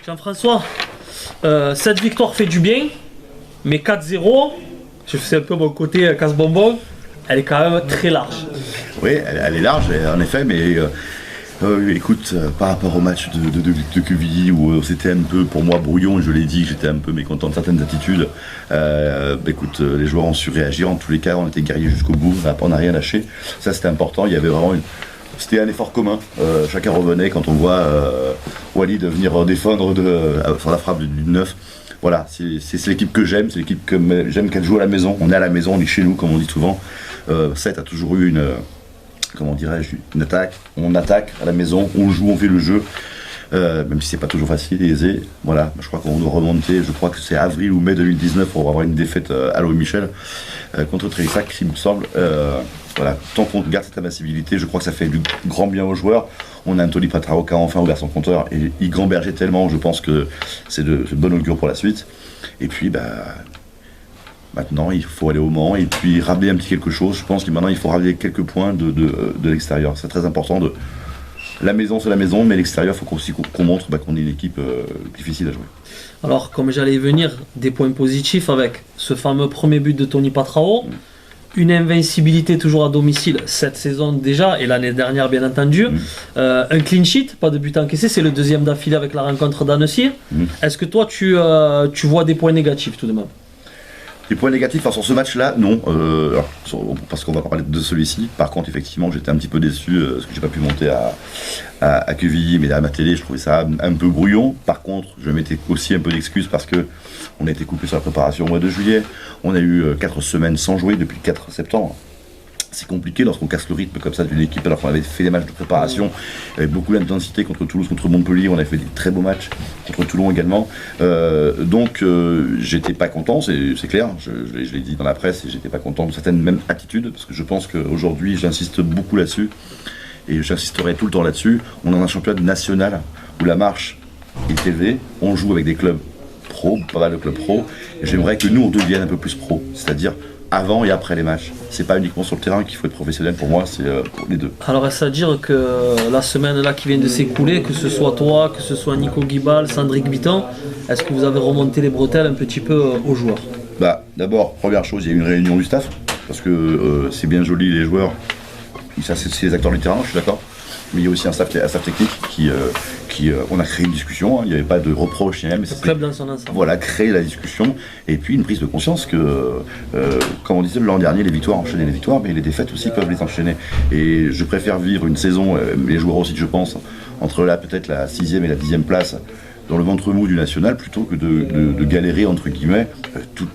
Jean-François, cette victoire fait du bien, mais 4-0, je fais un peu mon côté casse-bonbon, elle est quand même très large. Oui, elle est large, en effet, mais écoute, par rapport au match de Quevilly, où c'était un peu, pour moi, brouillon, et je l'ai dit, que j'étais un peu mécontent de certaines attitudes, écoute, les joueurs ont su réagir, en tous les cas, on était guerriers jusqu'au bout, on n'a rien lâché, ça c'était important, il y avait vraiment c'était un effort commun, chacun revenait quand on voit Walid venir défendre sur la frappe du 9. Voilà, c'est l'équipe que j'aime, c'est l'équipe que j'aime qu'elle joue à la maison. On est à la maison, on est chez nous, comme on dit souvent. Seth a toujours eu une attaque. On attaque à la maison, on joue, on fait le jeu. Même si c'est pas toujours facile et aisé. Voilà, je crois qu'on doit remonter. Je crois que c'est avril ou mai 2019 pour avoir une défaite à Louis Michel contre Trélissac, il me semble. Voilà, tant qu'on garde cette invincibilité, je crois que ça fait du grand bien aux joueurs. On a Anthony Patrao qui a enfin ouvert son compteur et il gambergeait tellement, je pense que c'est de bon augure pour la suite. Et puis, maintenant, il faut aller au Mans et puis ramener un petit quelque chose. Je pense que maintenant, il faut ramener quelques points de l'extérieur. C'est très important. La maison, c'est la maison, mais l'extérieur, il faut qu'on montre qu'on est une équipe difficile à jouer. Alors, comme j'allais y venir, des points positifs avec ce fameux premier but de Tony Patrao. Une invincibilité toujours à domicile cette saison déjà et l'année dernière bien entendu. Un clean sheet, pas de but encaissé, c'est le deuxième d'affilée avec la rencontre d'Annecy. Est-ce que toi tu vois des points négatifs tout de même? Les points négatifs, sur ce match-là, non, parce qu'on va pas parler de celui-ci. Par contre, effectivement, j'étais un petit peu déçu parce que j'ai pas pu monter à Quevilly, mais à ma télé, je trouvais ça un peu brouillon. Par contre, je mettais aussi un peu d'excuses parce que on a été coupé sur la préparation au mois de juillet. On a eu 4 semaines sans jouer depuis le 4 septembre. C'est compliqué lorsqu'on casse le rythme comme ça d'une équipe alors qu'on avait fait des matchs de préparation avec beaucoup d'intensité contre Toulouse, contre Montpellier, on avait fait des très beaux matchs contre Toulon également. Donc j'étais pas content, c'est clair, je l'ai dit dans la presse et j'étais pas content de certaines mêmes attitudes parce que je pense qu'aujourd'hui j'insiste beaucoup là-dessus et j'insisterai tout le temps là-dessus. On a un championnat national où la marche est élevée, on joue avec des clubs pro, pas mal de clubs pro et j'aimerais que nous on devienne un peu plus pro, c'est-à-dire avant et après les matchs. C'est pas uniquement sur le terrain qu'il faut être professionnel, pour moi, c'est les deux. Alors est-ce à dire que la semaine là qui vient de s'écouler, que ce soit toi, que ce soit Nico Guibal, Sandrick Bitton, est-ce que vous avez remonté les bretelles un petit peu aux joueurs? D'abord, première chose, il y a eu une réunion du staff, parce que c'est bien joli les joueurs, ça c'est les acteurs du terrain, je suis d'accord, mais il y a aussi un staff technique qui on a créé une discussion, il n'y avait pas de reproche, mais le club dans son ensemble. Voilà, créer la discussion et puis une prise de conscience que, comme on disait l'an dernier, les victoires enchaînaient les victoires, mais les défaites aussi peuvent les enchaîner. Et je préfère vivre une saison, les joueurs aussi, je pense, entre là peut-être la 6e et la 10e place dans le ventre mou du national, plutôt que de galérer entre guillemets toute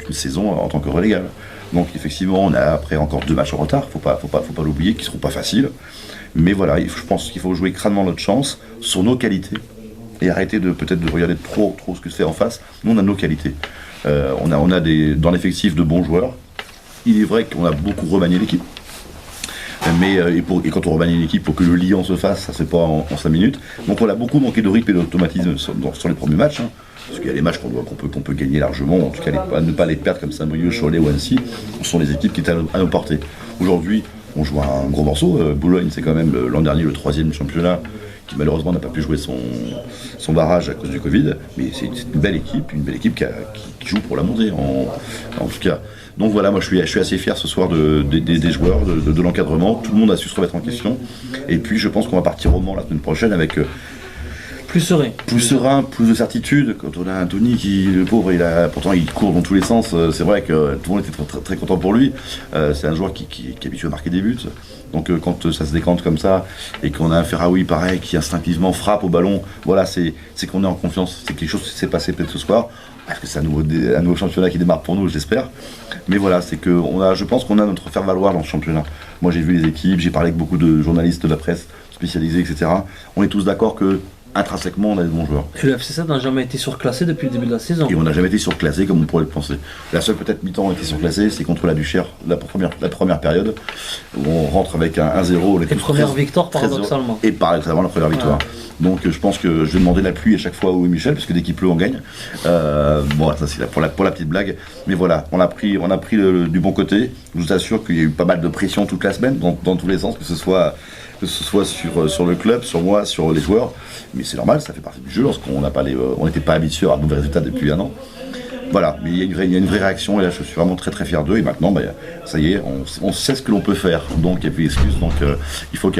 une saison en tant que relégable. Donc effectivement, on a après encore 2 matchs en retard, faut pas l'oublier, qui seront pas faciles. Mais voilà, je pense qu'il faut jouer crânement notre chance sur nos qualités et arrêter peut-être de regarder trop ce que c'est en face. Nous, on a nos qualités. On a dans l'effectif de bons joueurs. Il est vrai qu'on a beaucoup remanié l'équipe. Mais et quand on remanie l'équipe, pour que le liant se fasse, ça c'est pas en 5 minutes. Donc on a beaucoup manqué de rythme et d'automatisme sur les premiers matchs. Parce qu'il y a des matchs qu'on peut gagner largement, en tout cas ne pas les perdre comme Saint-Brieuc, Cholet ou Annecy. Ce sont les équipes qui étaient à nos portées. Aujourd'hui, on joue un gros morceau. Boulogne, c'est quand même l'an dernier le 3e championnat, qui malheureusement n'a pas pu jouer son barrage à cause du Covid. Mais c'est une belle équipe qui joue pour la montée, en tout cas. Donc voilà, moi je suis assez fier ce soir des joueurs, de l'encadrement. Tout le monde a su se remettre en question. Et puis je pense qu'on va partir au Mans la semaine prochaine avec plus serein, plus de certitude. Quand on a Anthony qui, le pauvre, pourtant il court dans tous les sens. C'est vrai que tout le monde était très, très content pour lui. C'est un joueur qui est habitué à marquer des buts. Donc quand ça se décante comme ça et qu'on a un Ferraoui pareil qui instinctivement frappe au ballon, voilà, c'est qu'on est en confiance. C'est quelque chose qui s'est passé peut-être ce soir. Parce que c'est un nouveau championnat qui démarre pour nous, j'espère. Mais voilà, c'est que je pense qu'on a notre faire-valoir dans ce championnat. Moi j'ai vu les équipes, j'ai parlé avec beaucoup de journalistes de la presse spécialisés, etc. On est tous d'accord que intrinsèquement, on a des bons joueurs. Et le FC7 n'a jamais été surclassé depuis le début de la saison. Et on n'a jamais été surclassé comme on pourrait le penser. La seule peut-être mi-temps où on a été surclassé, c'est contre la Duchère, la première période, où on rentre avec un 1-0. Et première victoire paradoxalement. Et paradoxalement la première victoire. Donc je pense que je vais demander la pluie à chaque fois au Michel, parce que dès qu'il pleut, on gagne. Bon, ça c'est pour la petite blague. Mais voilà, on a pris du bon côté. Je vous assure qu'il y a eu pas mal de pression toute la semaine, dans tous les sens, que ce soit que ce soit sur le club, sur moi, sur les joueurs. Mais c'est normal, ça fait partie du jeu lorsqu'on on n'était pas habitué à de mauvais résultats depuis un an. Voilà, mais il y a une vraie réaction et là je suis vraiment très très fier d'eux et maintenant ça y est, on sait ce que l'on peut faire, donc il n'y a plus d'excuses, donc il faut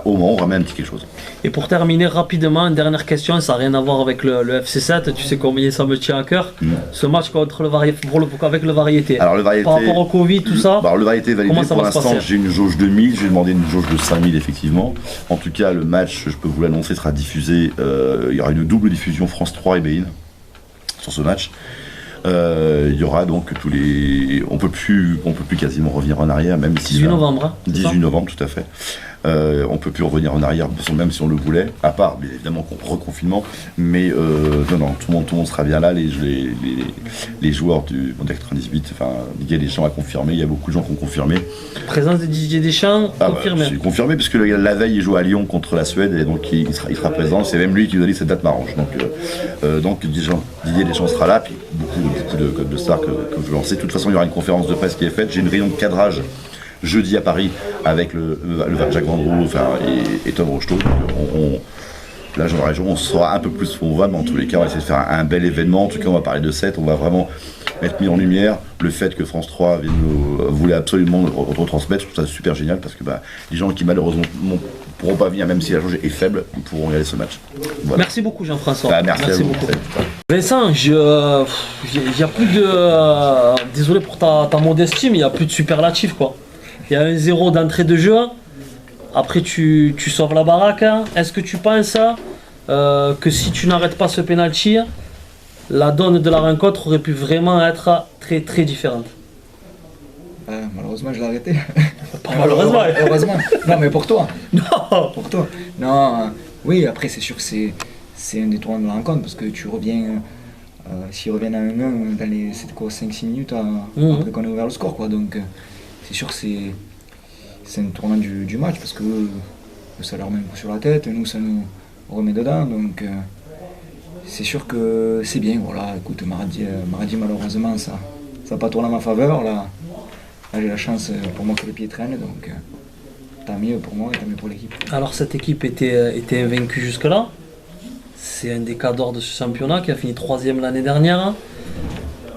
au moins on ramène un petit quelque chose. Et pour terminer rapidement, une dernière question, ça n'a rien à voir avec le FC7, tu sais combien ça me tient à cœur, ce match contre avec le Variété. Alors le Variété, par rapport au Covid, tout ça, le Variété est validé, pour l'instant j'ai une jauge de 1000, j'ai demandé une jauge de 5000 effectivement. En tout cas le match, je peux vous l'annoncer, sera diffusé, il y aura une double diffusion France 3 et Bein sur ce match. Il y aura donc on peut plus quasiment revenir en arrière, même si 18 novembre, hein, 18 novembre, tout à fait. On peut plus revenir en arrière, même si on le voulait, à part bien évidemment reconfinement, mais non, tout le monde sera bien là, les joueurs du Mondial 98, enfin Didier Deschamps a confirmé, il y a beaucoup de gens qui ont confirmé. Présence de Didier Deschamps, confirmé. C'est confirmé, parce que la veille il joue à Lyon contre la Suède, et donc il sera présent, c'est même lui qui nous a dit cette date m'arrange. Donc Didier Deschamps sera là, puis beaucoup de stars que je vais lancer. De toute façon il y aura une conférence de presse qui est faite, j'ai une réunion de cadrage jeudi à Paris avec le Jacques Vendroux et Tom Rocheteau. Là, on saura un peu plus où on va, mais en tous les cas, on va essayer de faire un bel événement. En tout cas, on va parler de 7. On va vraiment mettre mis en lumière le fait que France 3 voulait absolument retransmettre. Je trouve ça super génial parce que les gens qui malheureusement ne pourront pas venir, même si la jauge est faible, pourront regarder ce match. Voilà. Merci beaucoup, Jean-François. Merci beaucoup. Vous. Vincent, il n'y a plus de. Désolé pour ta modestie, mais il n'y a plus de superlatif, quoi. Il y a un 0 d'entrée de jeu. Après, tu sauves la baraque. Est-ce que tu penses que si tu n'arrêtes pas ce penalty, la donne de la rencontre aurait pu vraiment être très très différente? Malheureusement, je l'ai arrêté. Pas malheureusement. Heureusement. Non, mais pour toi. Non. Pour toi. Non, oui, après, c'est sûr que c'est un détournement de la rencontre parce que tu reviens. S'ils reviennent à 1-1 dans les 5-6 minutes après qu'on ait ouvert le score, quoi. Donc, c'est sûr que c'est un tournant du match parce que ça leur met un coup sur la tête, nous ça nous remet dedans, donc c'est sûr que c'est bien. Voilà, écoute, mardi malheureusement ça n'a pas tourné à ma faveur, là j'ai la chance pour moi que les pieds traînent, donc tant mieux pour moi et tant mieux pour l'équipe. Alors cette équipe était invaincue jusque là, c'est un des cas d'or de ce championnat qui a fini 3e l'année dernière.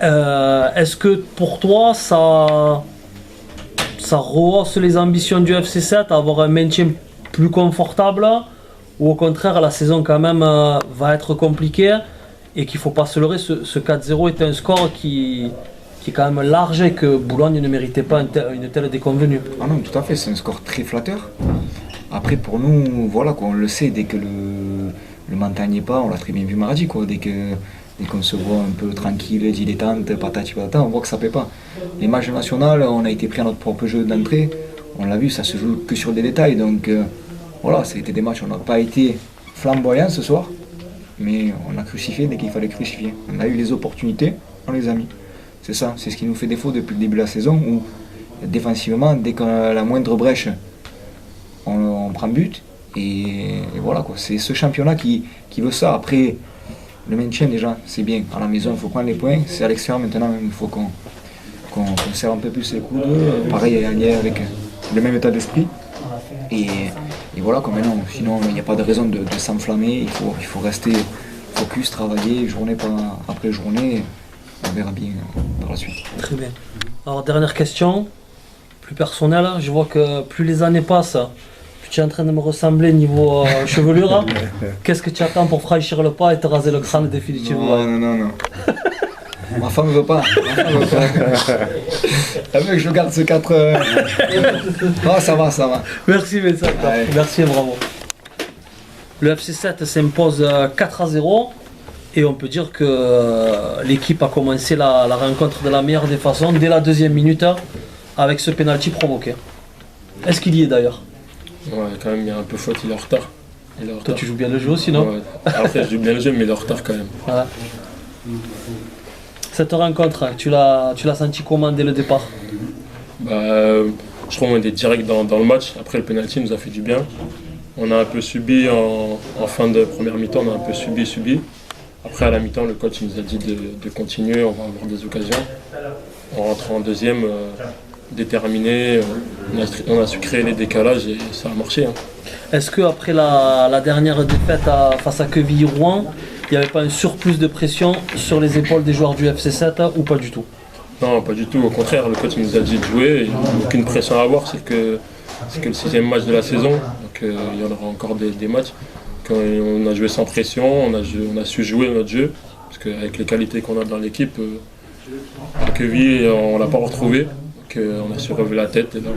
Est-ce que pour toi ça rehausse les ambitions du FC7 à avoir un maintien plus confortable, ou au contraire la saison quand même va être compliquée et qu'il ne faut pas se leurrer, ce 4-0 est un score qui est quand même large et que Boulogne ne méritait pas une telle déconvenue. Ah non, tout à fait, c'est un score très flatteur. Après pour nous, voilà quoi, on le sait, dès que le mental n'y est pas, on l'a très bien vu mardi, quoi, dès qu'on se voit un peu tranquille, dilettante, patati patata, on voit que ça ne paie pas. Les matchs nationaux, on a été pris à notre propre jeu d'entrée, on l'a vu, ça se joue que sur des détails, donc voilà, ça a été des matchs, on n'a pas été flamboyants ce soir, mais on a crucifié dès qu'il fallait crucifier. On a eu les opportunités, on les a mis. C'est ça, c'est ce qui nous fait défaut depuis le début de la saison, où défensivement, dès qu'on a la moindre brèche, on prend but, et voilà quoi, c'est ce championnat qui veut ça. Après, le maintien déjà, c'est bien. À la maison, il faut prendre les points. C'est à l'extérieur maintenant, il faut qu'on serre un peu plus les coudes. Pareil, avec le même état d'esprit. Et voilà, comme maintenant, sinon il n'y a pas de raison de s'enflammer. Il faut rester focus, travailler journée après journée. On verra bien par la suite. Très bien. Alors, dernière question, plus personnelle. Je vois que plus les années passent, tu es en train de me ressembler niveau chevelure. Qu'est-ce que tu attends pour franchir le pas et te raser le crâne définitivement? Non. Ma femme ne veut pas. Elle veut que je garde ce 4. Non, ça va. Merci Vincent. Merci et bravo. Le FC7 s'impose 4-0 et on peut dire que l'équipe a commencé la rencontre de la meilleure des façons dès la 2e minute avec ce penalty provoqué. Est-ce qu'il y est d'ailleurs? Ouais, quand même, il y a un peu faute, il est en retard. Toi, tu joues bien le jeu aussi, non? Ouais. En fait, je joue bien le jeu, mais il est en retard quand même. Ouais. Cette rencontre, tu l'as senti comment dès le départ? Je trouve qu'on était direct dans le match. Après, le penalty nous a fait du bien. On a un peu subi en fin de première mi-temps, on a un peu subi. Après, à la mi-temps, le coach nous a dit de continuer, on va avoir des occasions. En rentrant en deuxième, déterminés, on a su créer les décalages et ça a marché. Hein. Est-ce qu'après la dernière défaite face à Quevilly-Rouen, il n'y avait pas un surplus de pression sur les épaules des joueurs du FC7 ou pas du tout? Non, pas du tout. Au contraire, le coach nous a dit de jouer. Il n'y a aucune pression à avoir. C'est que le 6e match de la saison. Donc il y en aura encore des matchs. Quand on a joué sans pression, on a su jouer notre jeu. Parce qu'avec les qualités qu'on a dans l'équipe, à Quevilly, on ne l'a pas retrouvé. Donc on a su relever la tête et là,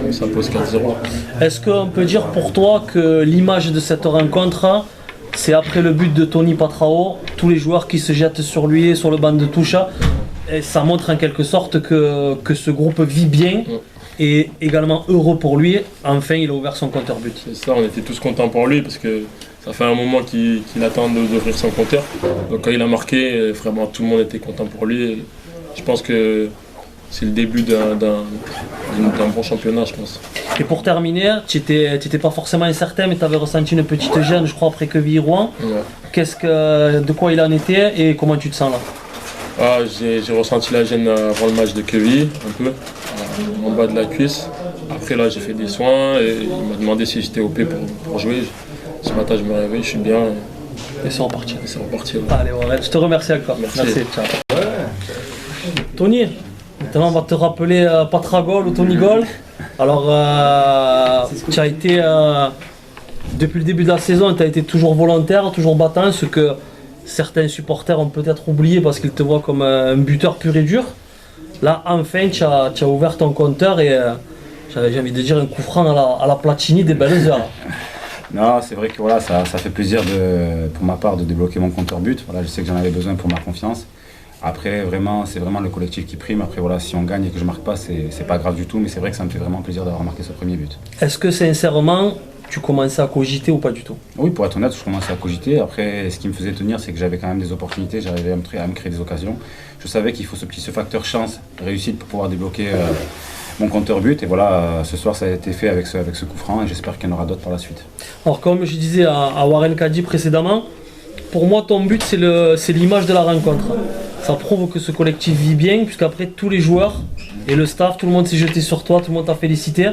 on s'impose 4-0. Est-ce qu'on peut dire pour toi que l'image de cette rencontre, c'est après le but de Tony Patrao, tous les joueurs qui se jettent sur lui, sur le banc de touche, et ça montre en quelque sorte que ce groupe vit bien et également heureux pour lui. Enfin, il a ouvert son compteur but. C'est ça, on était tous contents pour lui parce que ça fait un moment qu'il attend d'ouvrir son compteur. Donc quand il a marqué, vraiment tout le monde était content pour lui. Je pense que c'est le début d'un bon championnat, je pense. Et pour terminer, tu n'étais pas forcément incertain, mais tu avais ressenti une petite gêne, je crois, après Quevilly-Rouen. Ouais. De quoi il en était et comment tu te sens là? J'ai ressenti la gêne avant le match de Quevilly, un peu, en bas de la cuisse. Après là, j'ai fait des soins et il m'a demandé si j'étais OP pour jouer. Ce matin, je me réveille, je suis bien. Et c'est reparti. Ouais. Allez, ouais, je te remercie encore. Merci. Ciao. Tony, maintenant on va te rappeler Patragol ou Tony Gol. Alors, tu as été, depuis le début de la saison, tu as été toujours volontaire, toujours battant, ce que certains supporters ont peut-être oublié parce qu'ils te voient comme un buteur pur et dur. Là, enfin, tu as ouvert ton compteur et j'ai envie de dire un coup franc à la Platini des belles heures. Non, c'est vrai que voilà, ça fait plaisir pour ma part de débloquer mon compteur but. Voilà, je sais que j'en avais besoin pour ma confiance. Après, c'est vraiment le collectif qui prime. Après, voilà, si on gagne et que je ne marque pas, c'est pas grave du tout. Mais c'est vrai que ça me fait vraiment plaisir d'avoir marqué ce premier but. Est-ce que sincèrement, tu commençais à cogiter ou pas du tout? Oui, pour être honnête, je commençais à cogiter. Après, ce qui me faisait tenir, c'est que j'avais quand même des opportunités. J'arrivais à me créer des occasions. Je savais qu'il faut ce facteur chance, réussite pour pouvoir débloquer mon compteur but. Et voilà, ce soir, ça a été fait avec ce coup franc et j'espère qu'il y en aura d'autres par la suite. Alors, comme je disais à Warren Kadi précédemment, pour moi, ton but, c'est l'image de la rencontre. Ça prouve que ce collectif vit bien, puisqu'après, tous les joueurs et le staff, tout le monde s'est jeté sur toi, tout le monde t'a félicité.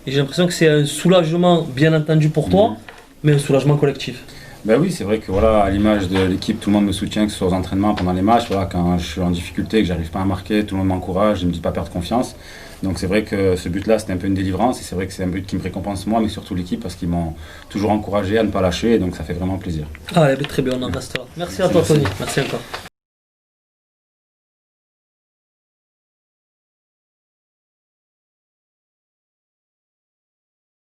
Et j'ai l'impression que c'est un soulagement, bien entendu, pour toi, mais un soulagement collectif. Ben oui, c'est vrai que voilà, à l'image de l'équipe, tout le monde me soutient, que ce soit aux entraînements, pendant les matchs. Voilà, quand je suis en difficulté, que j'arrive pas à marquer, tout le monde m'encourage, ne me dit pas perdre confiance. Donc c'est vrai que ce but-là, c'était un peu une délivrance. Et c'est vrai que c'est un but qui me récompense moi, mais surtout l'équipe, parce qu'ils m'ont toujours encouragé à ne pas lâcher. Et donc ça fait vraiment plaisir. Allez, très bien, on en reste là. Merci à toi, Tony. Merci encore.